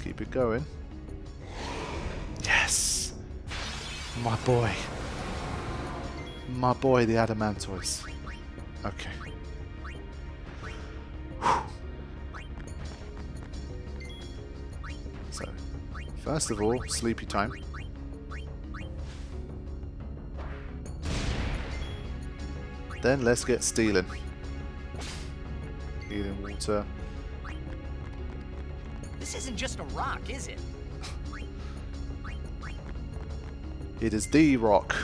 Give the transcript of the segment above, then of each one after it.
Keep it going. Yes! My boy. My boy, the Adamantoise. Okay. So, first of all, sleepy time. Then let's get stealing. Healing water. This isn't just a rock, is it? It is the rock.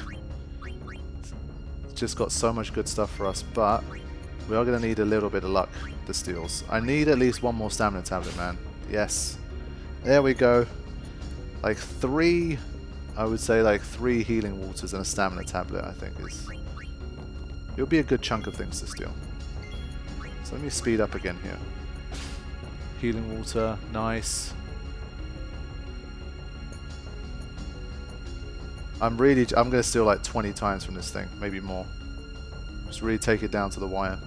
It's just got so much good stuff for us, but we are going to need a little bit of luck, the steals. I need at least one more stamina tablet, man. Yes. There we go. Like 3, I would say like 3 healing waters and a stamina tablet, I think is... It'll be a good chunk of things to steal. So let me speed up again here. Healing water, nice. I'm going to steal like 20 times from this thing, maybe more. Just really take it down to the wire.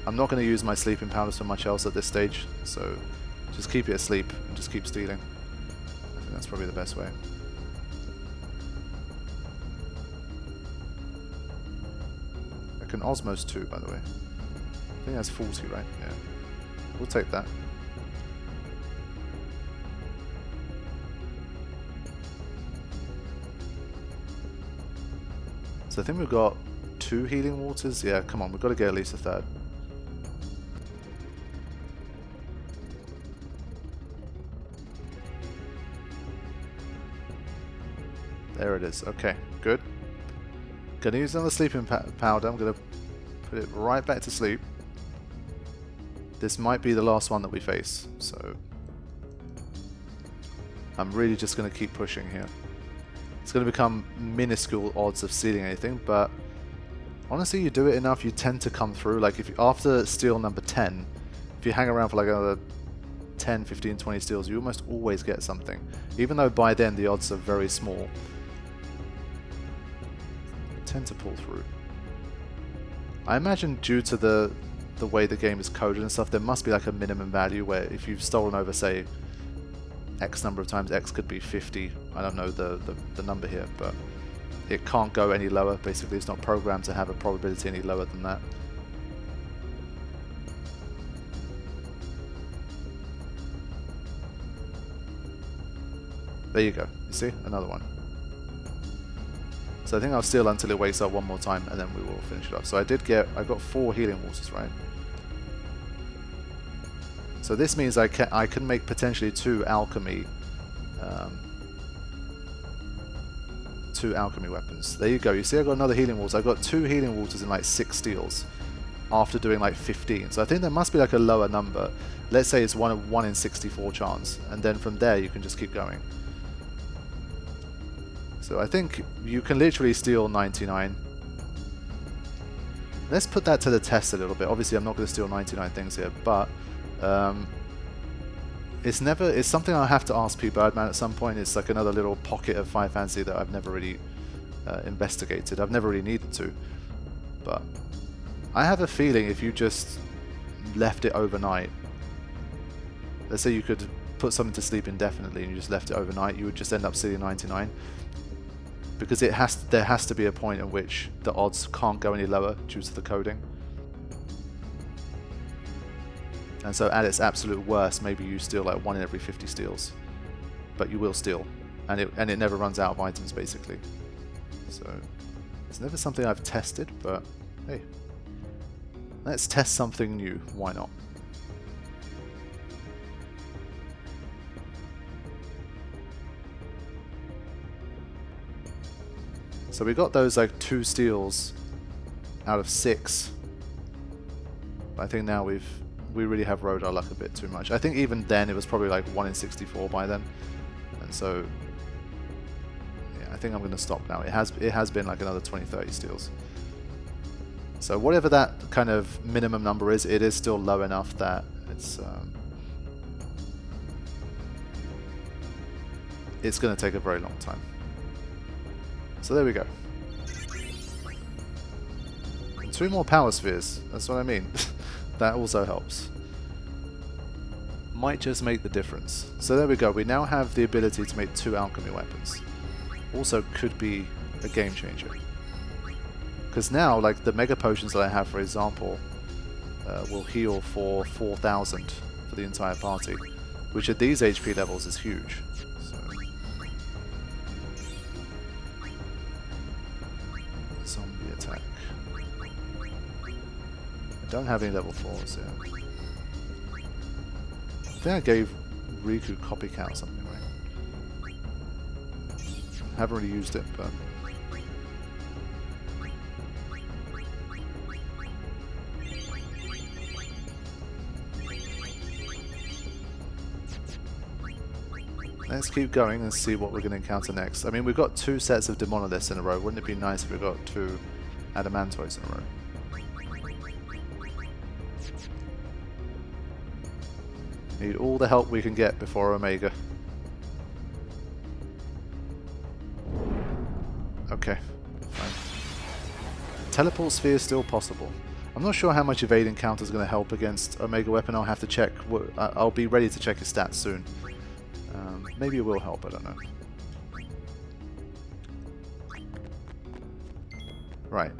I'm not going to use my sleeping powders for much else at this stage, so just keep it asleep and just keep stealing. I think that's probably the best way. I can Osmos too, by the way. I think that's 40, right? Yeah. We'll take that. So I think we've got 2 healing waters. Yeah, come on, we've got to get at least a third. There it is. Okay, good. Gonna use another sleeping powder. I'm gonna put it right back to sleep. This might be the last one that we face, so I'm really just gonna keep pushing here. It's gonna become minuscule odds of stealing anything, but honestly, you do it enough, you tend to come through. Like if you, after steal number 10, if you hang around for like another 10, 15, 20 steals, you almost always get something. Even though by then the odds are very small. Tend to pull through. I imagine due to the way the game is coded and stuff, there must be like a minimum value where if you've stolen over, say, X number of times, X could be 50, I don't know the number here, but it can't go any lower. Basically, it's not programmed to have a probability any lower than that. There you go. You see? Another one. So I think I'll steal until it wakes up one more time, and then we will finish it off. So I got 4 healing waters, right? So this means I can make potentially 2 alchemy weapons. There you go. You see, I got another healing water. I got 2 healing waters in like 6 steals after doing like 15. So I think there must be like a lower number. Let's say it's 1 in 64 chance, and then from there you can just keep going. So I think you can literally steal 99. Let's put that to the test a little bit. Obviously, I'm not going to steal 99 things here, but it's something I'll have to ask P-Birdman at some point. It's like another little pocket of Final Fantasy that I've never really investigated. I've never really needed to, but I have a feeling if you just left it overnight, let's say you could put something to sleep indefinitely and you just left it overnight, you would just end up stealing 99. Because there has to be a point at which the odds can't go any lower due to the coding. And so at its absolute worst, maybe you steal like 1 in every 50 steals. But you will steal. And it never runs out of items, basically. So it's never something I've tested, but hey. Let's test something new. Why not? So we got those like 2 steals out of 6. But I think now we really have rode our luck a bit too much. I think even then it was probably like 1 in 64 by then. And so yeah, I think I'm gonna stop now. It has been like another 20-30 steals. So whatever that kind of minimum number is, it is still low enough that it's gonna take a very long time. So there we go. And 2 more power spheres. That's what I mean. That also helps. might just make the difference. So there we go, we now have the ability to make 2 alchemy weapons. Also could be a game changer. Because now, like the mega potions that I have, for example, will heal for 4,000 for the entire party, which at these HP levels is huge. So. Zombie attack. I don't have any level 4s yet. I think I gave Riku copycat or something, right? Haven't really used it, but... Let's keep going and see what we're going to encounter next. I mean, we've got 2 sets of Demonoliths in a row. Wouldn't it be nice if we got 2 Adamantoids in a row? Need all the help we can get before Omega. Okay, fine. Teleport sphere is still possible. I'm not sure how much evade encounter is going to help against Omega Weapon. I'll have to check. I'll be ready to check his stats soon. Maybe it will help, I don't know. Right.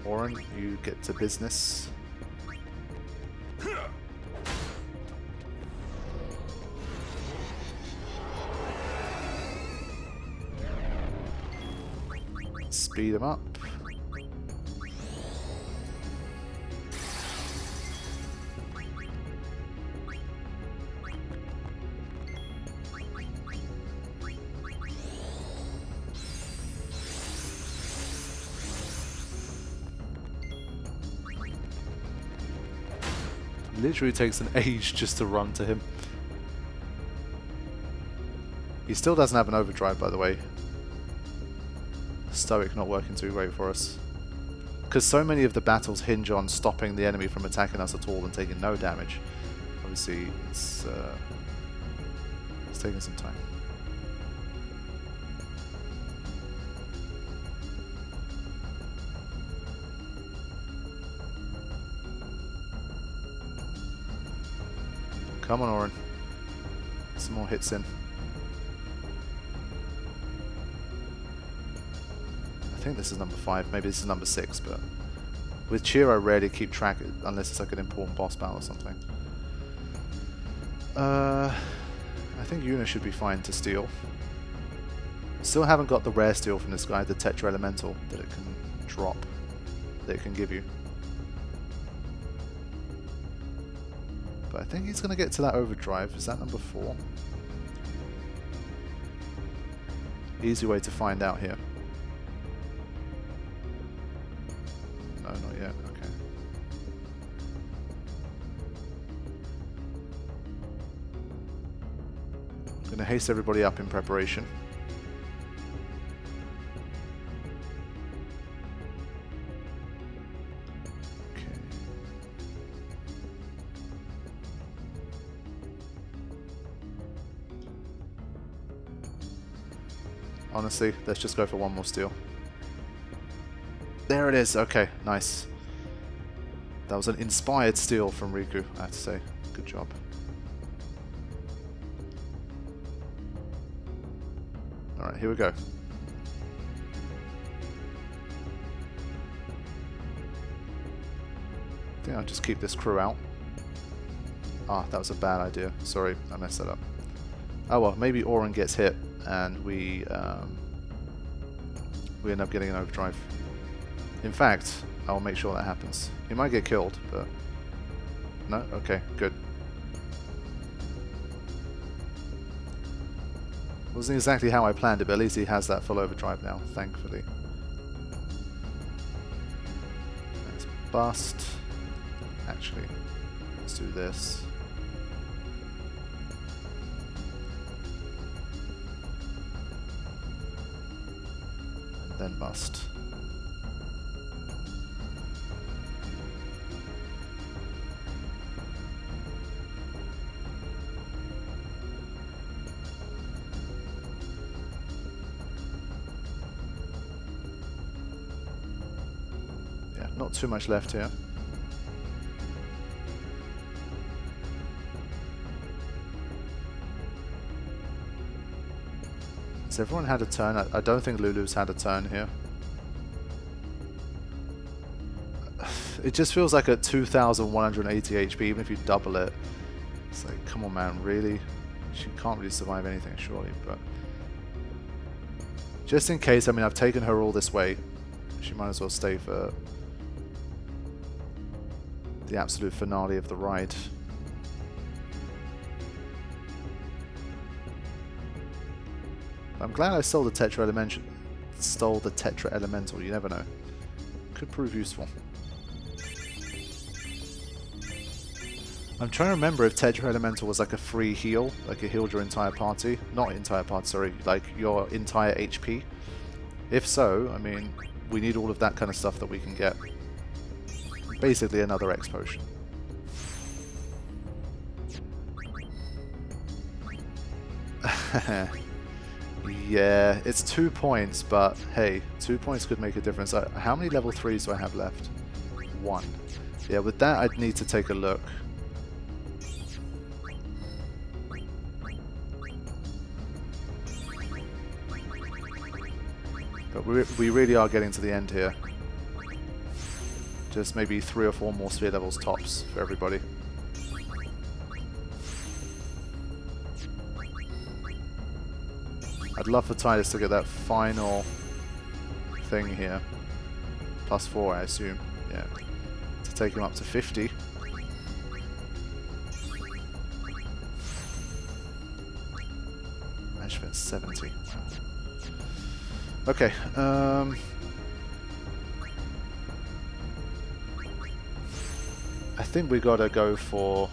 Oren, you get to business. Speed him up. Literally takes an age just to run to him. He still doesn't have an overdrive, by the way. Stoic not working too great for us. Because so many of the battles hinge on stopping the enemy from attacking us at all and taking no damage. Obviously, it's taking some time. Come on, Oren. Some more hits in. I think this is number 5. Maybe this is number 6, but with Cheer I rarely keep track unless it's like an important boss battle or something. I think Yuna should be fine to steal. Still haven't got the rare steal from this guy, the Tetra Elemental that it can drop, that it can give you. But I think he's going to get to that overdrive. Is that number 4? Easy way to find out here. No, not yet. Okay. I'm going to haste everybody up in preparation. Honestly, let's just go for one more steal. There it is. Okay, nice. That was an inspired steal from Riku, I have to say. Good job. Alright, here we go. I think I'll just keep this crew out. Ah, that was a bad idea. Sorry, I messed that up. Oh well, maybe Oren gets hit and we end up getting an overdrive. In fact, I'll make sure that happens. He might get killed, but... No? Okay, good. Wasn't exactly how I planned it, but at least he has that full overdrive now, thankfully. Let's bust. Actually, let's do this. Then bust. Yeah, not too much left here. Has everyone had a turn? I don't think Lulu's had a turn here. It just feels like at 2,180 HP, even if you double it. It's like, come on man, really? She can't really survive anything, surely, but... Just in case, I mean, I've taken her all this way. She might as well stay for the absolute finale of the ride. I'm glad I stole the Tetra Elemental. You never know. Could prove useful. I'm trying to remember if Tetra Elemental was like a free heal, like it healed your entire party. Not entire party, sorry, like your entire HP. If so, I mean, we need all of that kind of stuff that we can get. Basically another X potion. Yeah, it's 2 points, but hey, 2 points could make a difference. How many level 3s do I have left? 1. Yeah, with that I'd need to take a look. But we really are getting to the end here. Just maybe 3 or 4 more sphere levels tops for everybody. I'd love for Titus to get that final thing here. +4, I assume. Yeah. To take him up to 50. I spent 70. Okay. I think we gotta go for...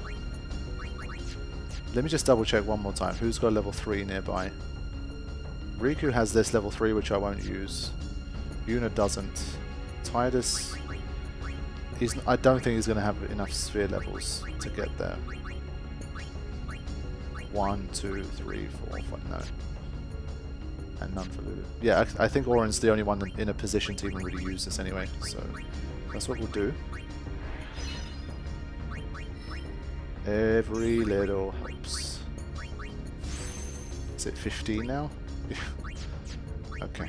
Let me just double check one more time. Who's got level 3 nearby? Riku has this level 3, which I won't use. Yuna doesn't. Titus... I don't think he's going to have enough sphere levels to get there. 1, 2, 3, 4, 5, no. And none for Lulu. Yeah, I think Oren's the only one in a position to even really use this anyway, so that's what we'll do. Every little helps. Is it 15 now? Okay.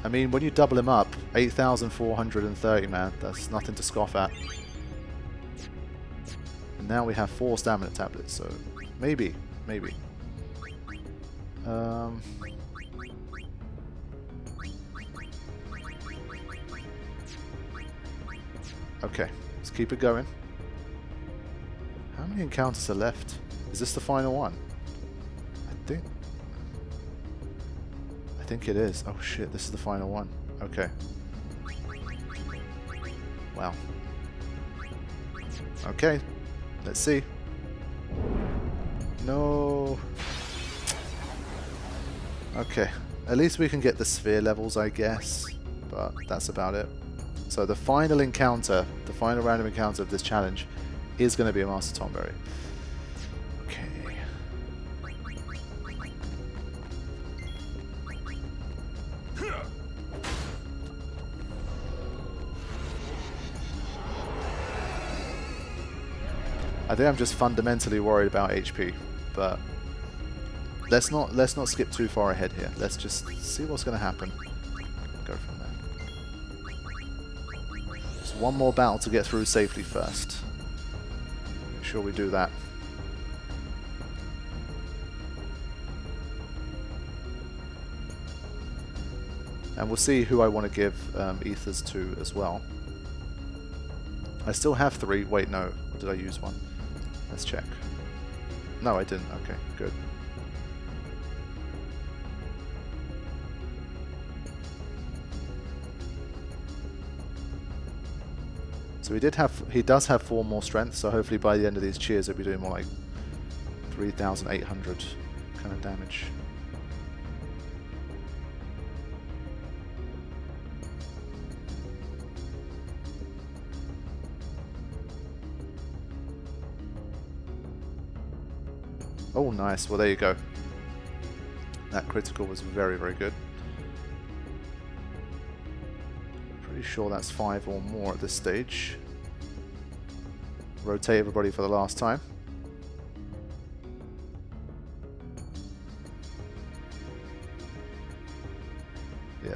I mean, when you double him up, 8,430, man, that's nothing to scoff at. And now we have 4 stamina tablets, so maybe. Okay, let's keep it going. How many encounters are left? Is this the final one? I think it is. Oh shit, this is the final one. Okay. Wow. Okay, let's see. No. Okay, at least we can get the sphere levels, I guess, but that's about it. So the final encounter, the final random encounter of this challenge is going to be a Master Tomberry. Okay. I think I'm just fundamentally worried about HP, but let's not skip too far ahead here. Let's just see what's going to happen. Go from there. Just one more battle to get through safely first. Make sure we do that. And we'll see who I want to give ethers to as well. I still have 3. Wait, no. Or did I use one? Let's check. No, I didn't. Okay, good. So he does have 4 more strength, so hopefully by the end of these cheers he'll be doing more like 3,800 kind of damage. Oh, nice. Well, there you go. That critical was very, very good. Pretty sure that's 5 or more at this stage. Rotate everybody for the last time.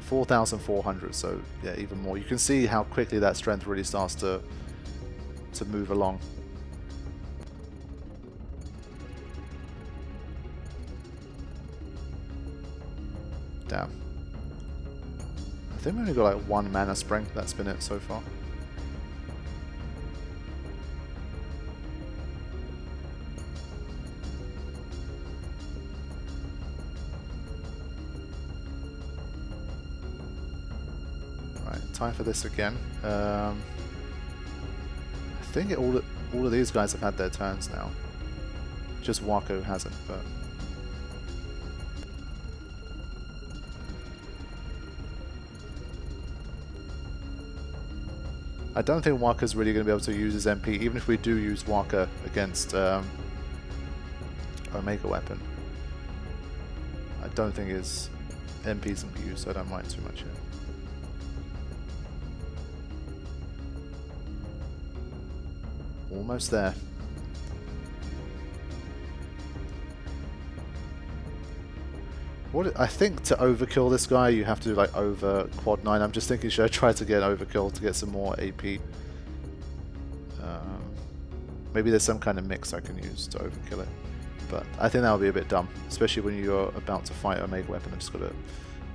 4,400, so yeah, even more. You can see how quickly that strength really starts to move along. Damn. I think we only got like 1 mana spring. That's been it so far. Right, time for this again. I think all of these guys have had their turns now. Just Wako hasn't, but. I don't think Waka's really going to be able to use his MP, even if we do use Waka against Omega Weapon. I don't think his MP's going to be used, so I don't mind too much here. Almost there. I think to overkill this guy, you have to do like over quad 9. I'm just thinking, should I try to get overkill to get some more AP? Maybe there's some kind of mix I can use to overkill it. But I think that would be a bit dumb, especially when you're about to fight Omega Weapon. I'm just going to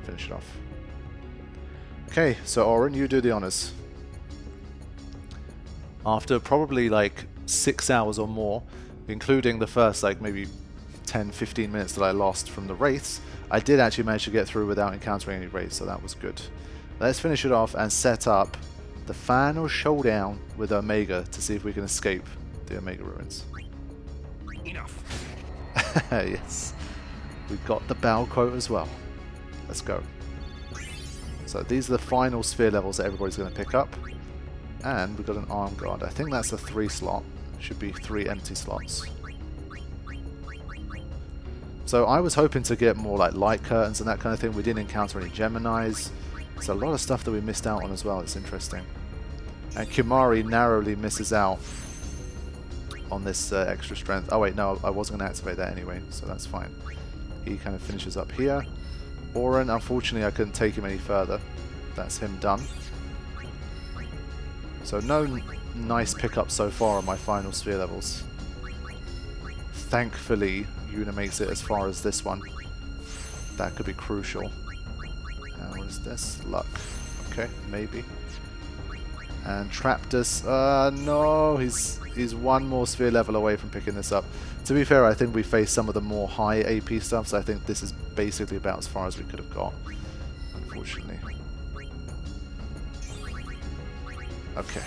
finish it off. Okay, so Oren, you do the honors. After probably like 6 hours or more, including the first like maybe 10-15 minutes that I lost from the wraiths, I did actually manage to get through without encountering any wraiths, so that was good. Let's finish it off and set up the final showdown with Omega to see if we can escape the Omega Ruins. Enough. Yes, we got the battle quote as well. Let's go. So these are the final sphere levels that everybody's going to pick up, and we've got an arm guard. I think that's a 3 slot. Should be 3 empty slots. So I was hoping to get more like light curtains and that kind of thing. We didn't encounter any Geminis. There's a lot of stuff that we missed out on as well. It's interesting. And Kimari narrowly misses out on this extra strength. Oh wait, no, I wasn't going to activate that anyway, so that's fine. He kind of finishes up here. Oren, unfortunately I couldn't take him any further. That's him done. So no nice pickup so far on my final sphere levels. Thankfully, Yuna makes it as far as this one. That could be crucial. What is this? Luck. Okay, maybe. And Traptus. No, he's 1 more sphere level away from picking this up. To be fair, I think we faced some of the more high AP stuff, so I think this is basically about as far as we could have got, unfortunately. Okay.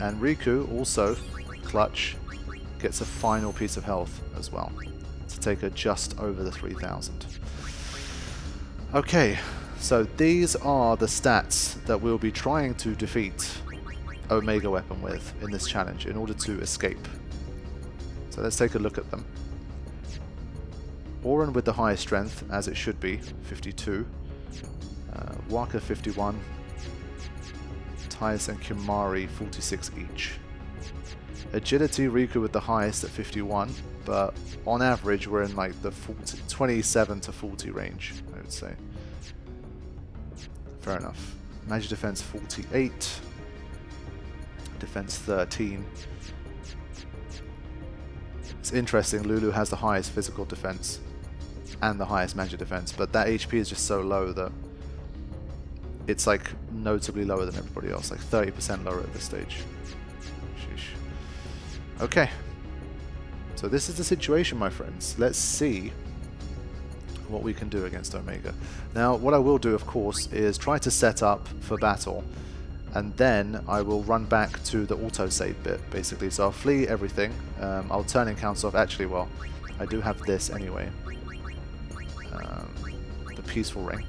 And Riku also, clutch, gets a final piece of health as well, to take her just over the 3,000. Okay, so these are the stats that we'll be trying to defeat Omega Weapon with in this challenge in order to escape. So let's take a look at them. Oren with the highest strength, as it should be, 52. Waka 51. Tias and Kimari 46 each. Agility, Riku with the highest at 51, but on average we're in like the 27 to 40 range, I would say. Fair enough. Magic defense 48. Defense 13. It's interesting, Lulu has the highest physical defense and the highest magic defense, but that HP is just so low that it's like notably lower than everybody else, like 30% lower at this stage. Sheesh. Okay. So this is the situation, my friends. Let's see what we can do against Omega. Now, what I will do, of course, is try to set up for battle, and then I will run back to the autosave bit, basically. So I'll flee everything. I'll turn encounters off. Actually, well, I do have this anyway. The Peaceful Ring,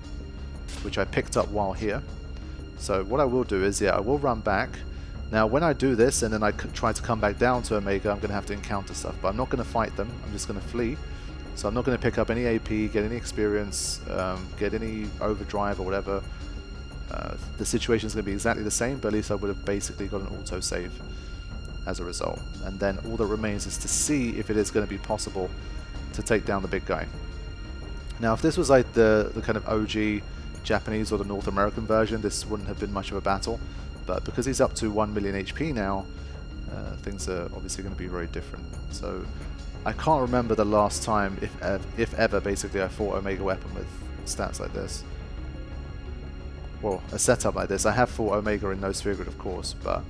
which I picked up while here. So what I will do is, yeah, I will run back. Now, when I do this and then I try to come back down to Omega, I'm going to have to encounter stuff, but I'm not going to fight them. I'm just going to flee. So I'm not going to pick up any AP, get any experience, get any overdrive or whatever. The situation is going to be exactly the same, but at least I would have basically got an autosave as a result. And then all that remains is to see if it is going to be possible to take down the big guy. Now, if this was like the kind of OG Japanese or the North American version, this wouldn't have been much of a battle. But because he's up to 1 million HP now, things are obviously going to be very different. So I can't remember the last time, if ever, basically, I fought Omega Weapon with stats like this. Well, a setup like this. I have fought Omega in No Sphere Grid, of course, but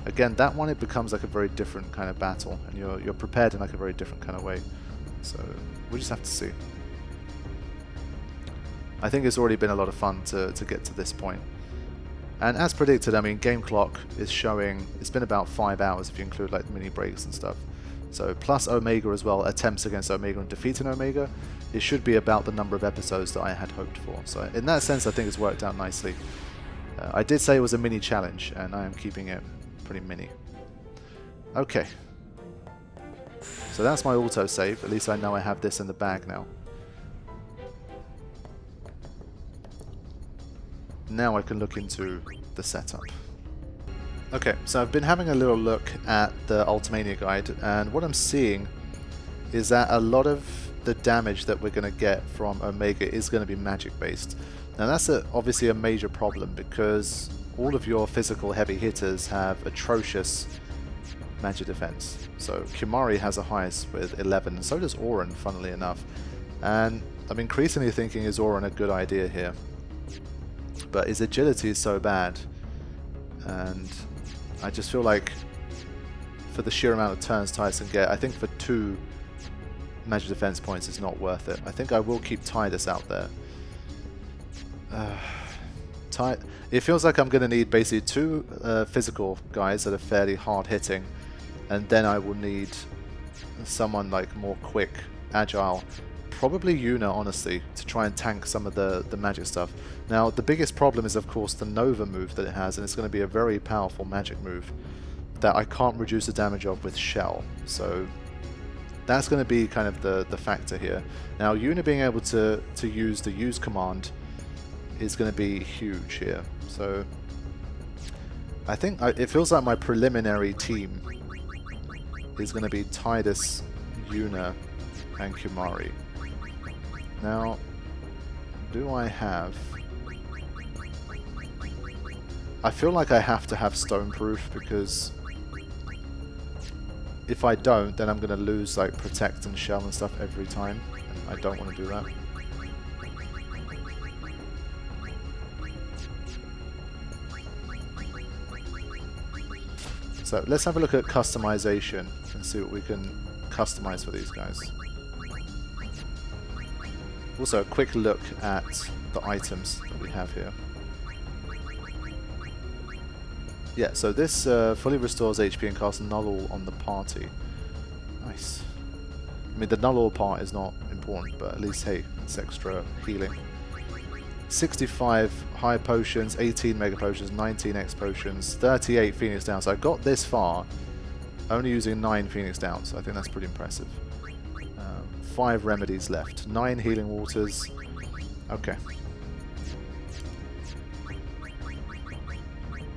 again, that one, it becomes like a very different kind of battle, and you're prepared in like a very different kind of way. So we just have to see. I think it's already been a lot of fun to get to this point. And as predicted, I mean, game clock is showing, it's been about 5 hours if you include like mini breaks and stuff. So plus Omega as well, attempts against Omega and defeating Omega, it should be about the number of episodes that I had hoped for. So in that sense, I think it's worked out nicely. I did say it was a mini challenge, and I am keeping it pretty mini. Okay. So that's my autosave. At least I know I have this in the bag now. Now I can look into the setup. Okay, so I've been having a little look at the Ultimania guide, and what I'm seeing is that a lot of the damage that we're going to get from Omega is going to be magic based. Now that's obviously a major problem, because all of your physical heavy hitters have atrocious magic defense. So Kimari has the highest with 11, and so does Auron, funnily enough. And I'm increasingly thinking, is Auron a good idea here? But his agility is so bad, and I just feel like for the sheer amount of turns Tidus can get, I think for 2 magic defense points it's not worth it. I think I will keep Tidus out there. It feels like I'm going to need basically 2 physical guys that are fairly hard hitting, and then I will need someone like more quick, agile. Probably Yuna, honestly, to try and tank some of the magic stuff. Now, the biggest problem is, of course, the Nova move that it has, and it's going to be a very powerful magic move that I can't reduce the damage of with Shell. So that's going to be kind of the factor here. Now, Yuna being able to use the use command is going to be huge here. So I think it feels like my preliminary team is going to be Tidus, Yuna, and Kimari. Now, do I have... I feel like I have to have Stoneproof, because if I don't, then I'm going to lose like Protect and Shell and stuff every time, and I don't want to do that. So let's have a look at customization and see what we can customize for these guys. Also, a quick look at the items that we have here. Yeah, so this fully restores HP and casts Null All on the party. Nice. I mean, the Null All part is not important, but at least, hey, it's extra healing. 65 high potions, 18 mega potions, 19 X potions, 38 Phoenix down. So I got this far only using 9 Phoenix down, so I think that's pretty impressive. 5 remedies left, 9 healing waters. Okay.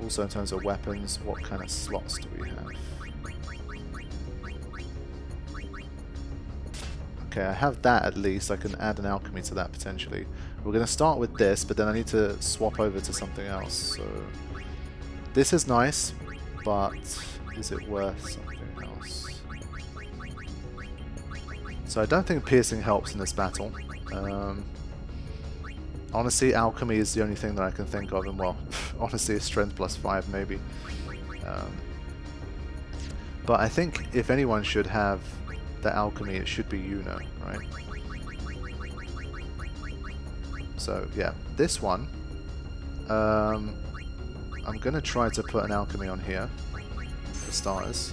Also, in terms of weapons, what kind of slots do we have? Okay, I have that at least. I can add an alchemy to that potentially. We're going to start with this, but then I need to swap over to something else. So this is nice, but is it worth something else? So I don't think piercing helps in this battle. Honestly, alchemy is the only thing that I can think of, and well, honestly, it's strength +5 maybe. But I think if anyone should have the alchemy, it should be Yuna, right? So yeah, this one, I'm gonna try to put an alchemy on here for starters.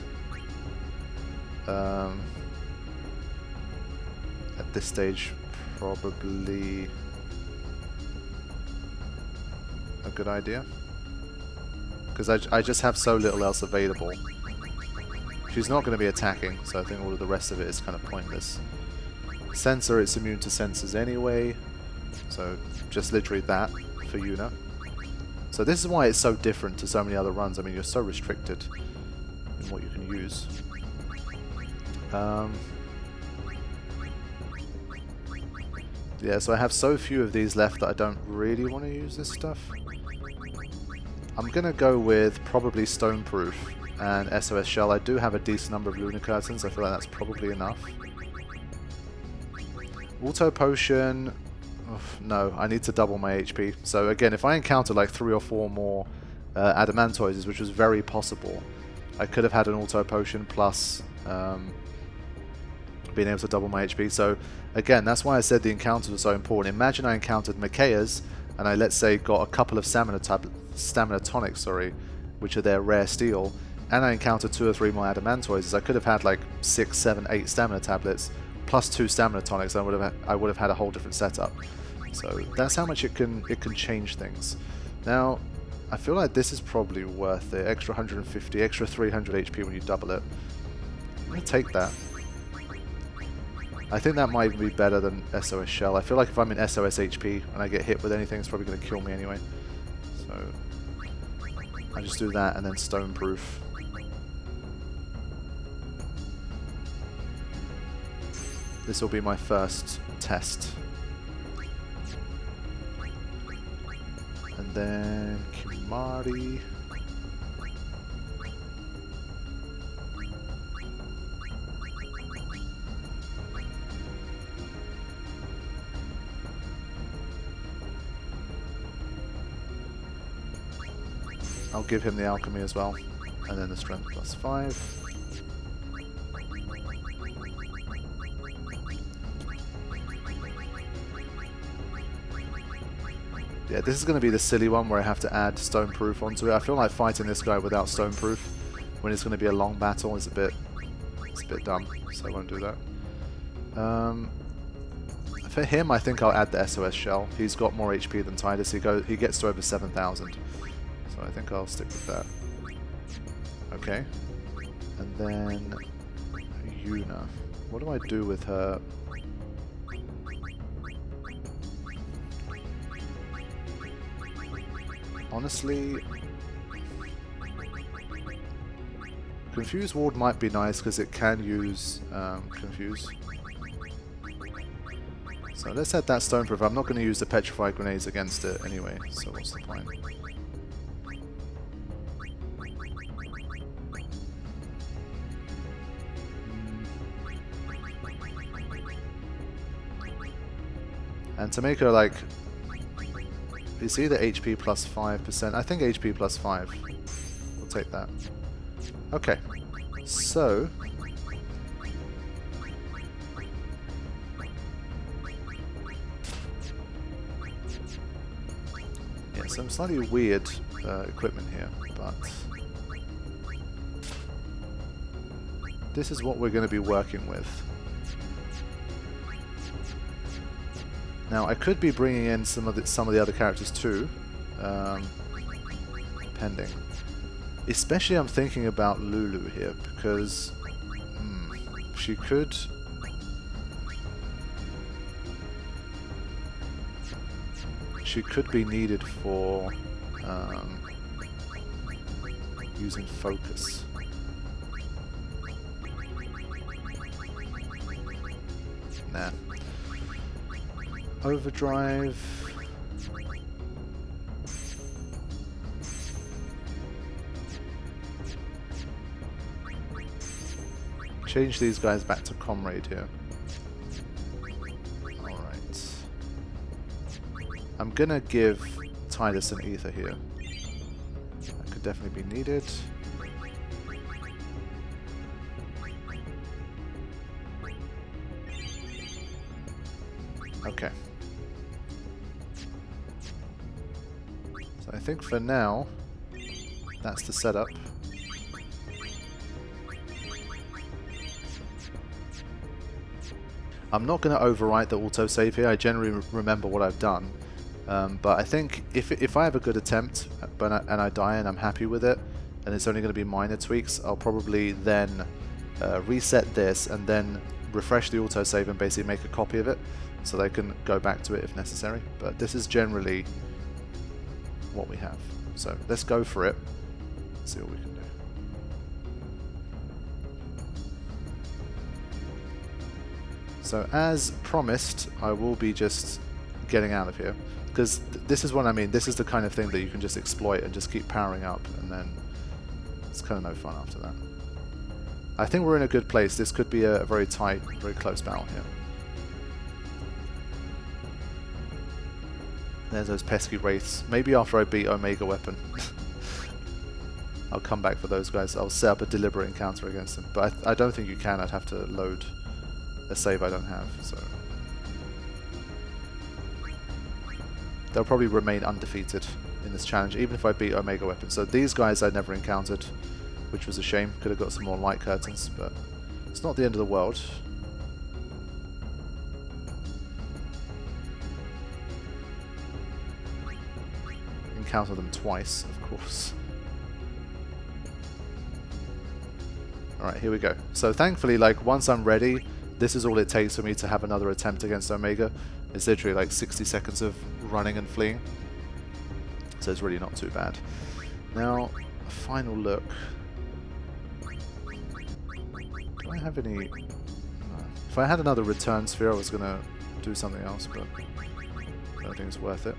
At this stage, probably a good idea, because I just have so little else available. She's not going to be attacking, so I think all of the rest of it is kind of pointless. Sensor, it's immune to sensors anyway, so just literally that for Yuna. So this is why it's so different to so many other runs. I mean, you're so restricted. in what you can use. Yeah, so I have so few of these left that I don't really want to use this stuff. I'm going to go with probably Stoneproof and SOS Shell. I do have a decent number of Lunar Curtains. I feel like that's probably enough. Auto Potion... no, I need to double my HP. So again, if I encounter like 3 or 4 more Adamantoises, which was very possible, I could have had an Auto Potion plus being able to double my HP. So again, that's why I said the encounters were so important. Imagine I encountered Mikaeas and I, let's say, got a couple of stamina tonics, sorry, which are their rare steel, and I encountered 2 or 3 more Adamantoises. I could have had like 6, 7, 8 stamina tablets plus 2 stamina tonics. I would have had a whole different setup. So that's how much it can change things. Now, I feel like this is probably worth it. Extra 150, extra 300 HP when you double it. I'm gonna take that. I think that might even be better than SOS Shell. I feel like if I'm in SOS HP and I get hit with anything, it's probably going to kill me anyway. So I just do that and then Stoneproof. This will be my first test. And then Kimari. I'll give him the alchemy as well, and then the strength +5. Yeah, this is going to be the silly one where I have to add Stoneproof onto it. I feel like fighting this guy without Stoneproof when it's going to be a long battle is a bit dumb, so I won't do that. For him, I think I'll add the SOS Shell. He's got more HP than Tidus. He gets to over 7,000. So I think I'll stick with that. Okay. And then Yuna. What do I do with her? Honestly, Confuse Ward might be nice because it can use Confuse. So let's add that Stoneproof. I'm not going to use the Petrified Grenades against it anyway, so what's the point? And to make her like, it's either HP plus 5%. I think HP plus 5. We'll take that. Okay, so yeah, some slightly weird equipment here, but this is what we're going to be working with. Now, I could be bringing in some of the other characters too, depending. Especially, I'm thinking about Lulu here because she could. She could be needed for using focus. Nah. Overdrive. Change these guys back to Comrade here. Alright. I'm gonna give Tidus an Ether here. That could definitely be needed. Okay. So I think for now, that's the setup. I'm not going to overwrite the autosave here. I generally remember what I've done. But I think if I have a good attempt and I die and I'm happy with it, and it's only going to be minor tweaks, I'll probably then reset this and then refresh the autosave and basically make a copy of it so they can go back to it if necessary. But this is generally what we have. So let's go for it. See what we can do. So as promised, I will be just getting out of here. Because this is what I mean. This is the kind of thing that you can just exploit and just keep powering up, and then it's kind of no fun after that. I think we're in a good place. This could be a very tight, very close battle here. There's those pesky wraiths. Maybe after I beat Omega Weapon, I'll come back for those guys. I'll set up a deliberate encounter against them. But I don't think you can. I'd have to load a save I don't have. So they'll probably remain undefeated in this challenge, even if I beat Omega Weapon. So these guys I never encountered, which was a shame. Could have got some more light curtains, but it's not the end of the world. Encounter them twice, of course. Alright, here we go. So thankfully, like, once I'm ready, this is all it takes for me to have another attempt against Omega. It's literally like 60 seconds of running and fleeing. So it's really not too bad. Now, a final look. Do I have any... No. If I had another return sphere, I was going to do something else, but I don't think it's worth it.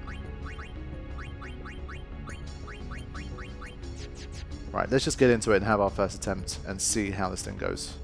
Right, let's just get into it and have our first attempt and see how this thing goes.